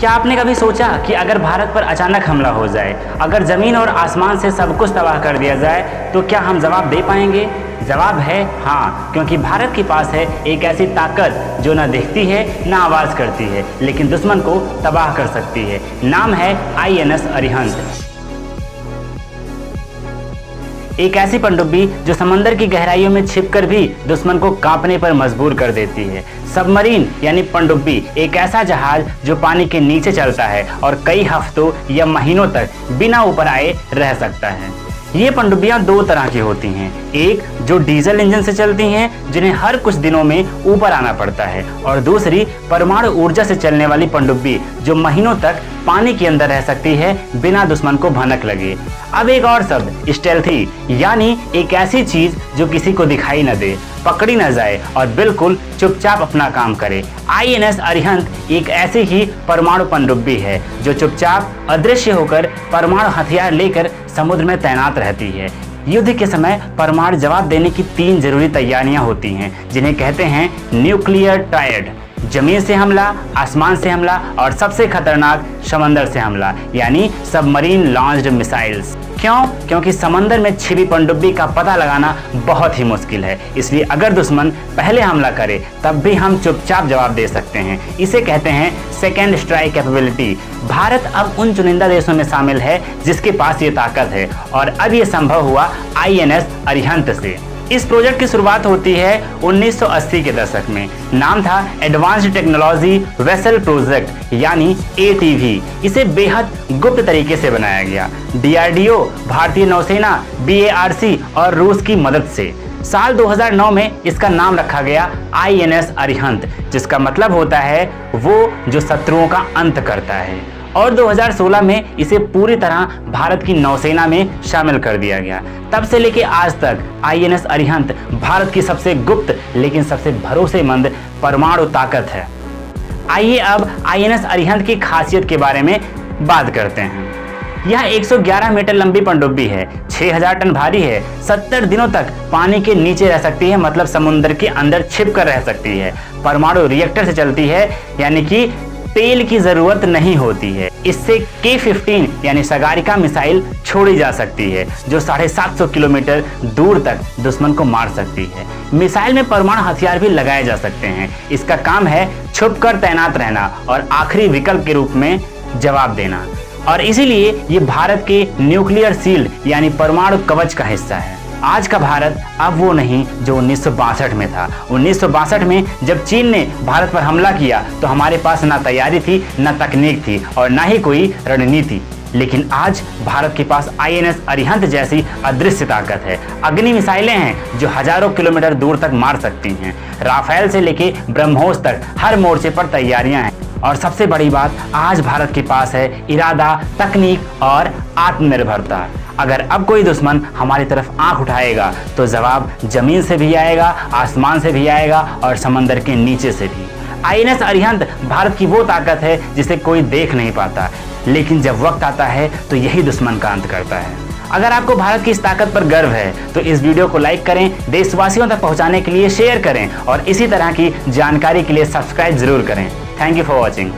क्या आपने कभी सोचा कि अगर भारत पर अचानक हमला हो जाए, अगर ज़मीन और आसमान से सब कुछ तबाह कर दिया जाए, तो क्या हम जवाब दे पाएंगे? जवाब है हाँ, क्योंकि भारत के पास है एक ऐसी ताकत जो ना दिखती है ना आवाज़ करती है, लेकिन दुश्मन को तबाह कर सकती है। नाम है INS अरिहंत। एक ऐसी पनडुब्बी जो समंदर की गहराइयों में छिपकर भी दुश्मन को कांपने पर मजबूर कर देती है। सबमरीन यानी पनडुब्बी एक ऐसा जहाज जो पानी के नीचे चलता है और कई हफ्तों या महीनों तक बिना ऊपर आए रह सकता है। ये पनडुब्बियां दो तरह की होती हैं, एक जो डीजल इंजन से चलती हैं जिन्हें हर कुछ दिनों में ऊपर आना पड़ता है, और दूसरी परमाणु ऊर्जा से चलने वाली पनडुब्बी जो महीनों तक पानी के अंदर रह सकती है बिना दुश्मन को भनक लगे। अब एक और शब्द, स्टेल्थी, यानी एक ऐसी चीज जो किसी को दिखाई न दे, पकड़ी न जाए और बिल्कुल चुपचाप अपना काम करे। INS अरिहंत एक ऐसी ही परमाणु पनडुब्बी है जो चुपचाप अदृश्य होकर परमाणु हथियार लेकर समुद्र में तैनात रहती है। युद्ध के समय परमाणु जवाब देने की 3 जरूरी तैयारियां होती हैं, जिन्हें कहते हैं न्यूक्लियर ट्रायड। जमीन से हमला, आसमान से हमला और सबसे खतरनाक समंदर से हमला, यानी सबमरीन लॉन्च्ड मिसाइल्स। क्यों? क्योंकि समंदर में छिपी पनडुब्बी का पता लगाना बहुत ही मुश्किल है, इसलिए अगर दुश्मन पहले हमला करे तब भी हम चुपचाप जवाब दे सकते हैं। इसे कहते हैं सेकेंड स्ट्राइक कैपेबिलिटी। भारत अब उन चुनिंदा देशों में शामिल है जिसके पास ये ताकत है, और अब ये संभव हुआ INS अरिहंत से। इस प्रोजेक्ट की शुरुआत होती है 1980 के दशक में। नाम था एडवांस्ड टेक्नोलॉजी वेसल प्रोजेक्ट, यानी ATV। इसे बेहद गुप्त तरीके से बनाया गया, DRDO, भारतीय नौसेना, BARC और रूस की मदद से। साल 2009 में इसका नाम रखा गया INS अरिहंत, जिसका मतलब होता है वो जो शत्रुओं का अंत करता है, और 2016 में इसे पूरी तरह भारत की नौसेना में शामिल कर दिया गया। तब से लेके आज तक INS अरिहंत भारत की सबसे गुप्त लेकिन सबसे भरोसेमंद परमाणु ताकत है। आइए अब INS अरिहंत की खासियत के बारे में बात करते हैं। यह 111 मीटर लंबी पनडुब्बी है, 6000 टन भारी है, 70 दिनों तक पानी के नीचे रह सकती है, मतलब समुद्र के अंदर छिप कर रह सकती है। परमाणु रिएक्टर से चलती है, यानी कि तेल की जरूरत नहीं होती है। इससे K-15 यानी सगारिका मिसाइल छोड़ी जा सकती है, जो 750 किलोमीटर दूर तक दुश्मन को मार सकती है। मिसाइल में परमाणु हथियार भी लगाए जा सकते हैं। इसका काम है छुपकर तैनात रहना और आखिरी विकल्प के रूप में जवाब देना, और इसीलिए ये भारत के न्यूक्लियर शील्ड यानी परमाणु कवच का हिस्सा है। आज का भारत अब वो नहीं जो 1962 में था। 1962 में जब चीन ने भारत पर हमला किया तो हमारे पास ना तैयारी थी, ना तकनीक थी और ना ही कोई रणनीति। लेकिन आज भारत के पास INS अरिहंत जैसी अदृश्य ताकत है। अग्नि मिसाइलें हैं जो हजारों किलोमीटर दूर तक मार सकती हैं। राफेल से लेके ब्रह्मोस तक हर मोर्चे पर तैयारियां हैं, और सबसे बड़ी बात, आज भारत के पास है इरादा, तकनीक और आत्मनिर्भरता। अगर अब कोई दुश्मन हमारी तरफ आंख उठाएगा तो जवाब जमीन से भी आएगा, आसमान से भी आएगा और समंदर के नीचे से भी। INS अरिहंत भारत की वो ताकत है जिसे कोई देख नहीं पाता, लेकिन जब वक्त आता है तो यही दुश्मन का अंत करता है। अगर आपको भारत की इस ताकत पर गर्व है तो इस वीडियो को लाइक करें, देशवासियों तक पहुंचाने के लिए शेयर करें और इसी तरह की जानकारी के लिए सब्सक्राइब जरूर करें। Thank you for watching.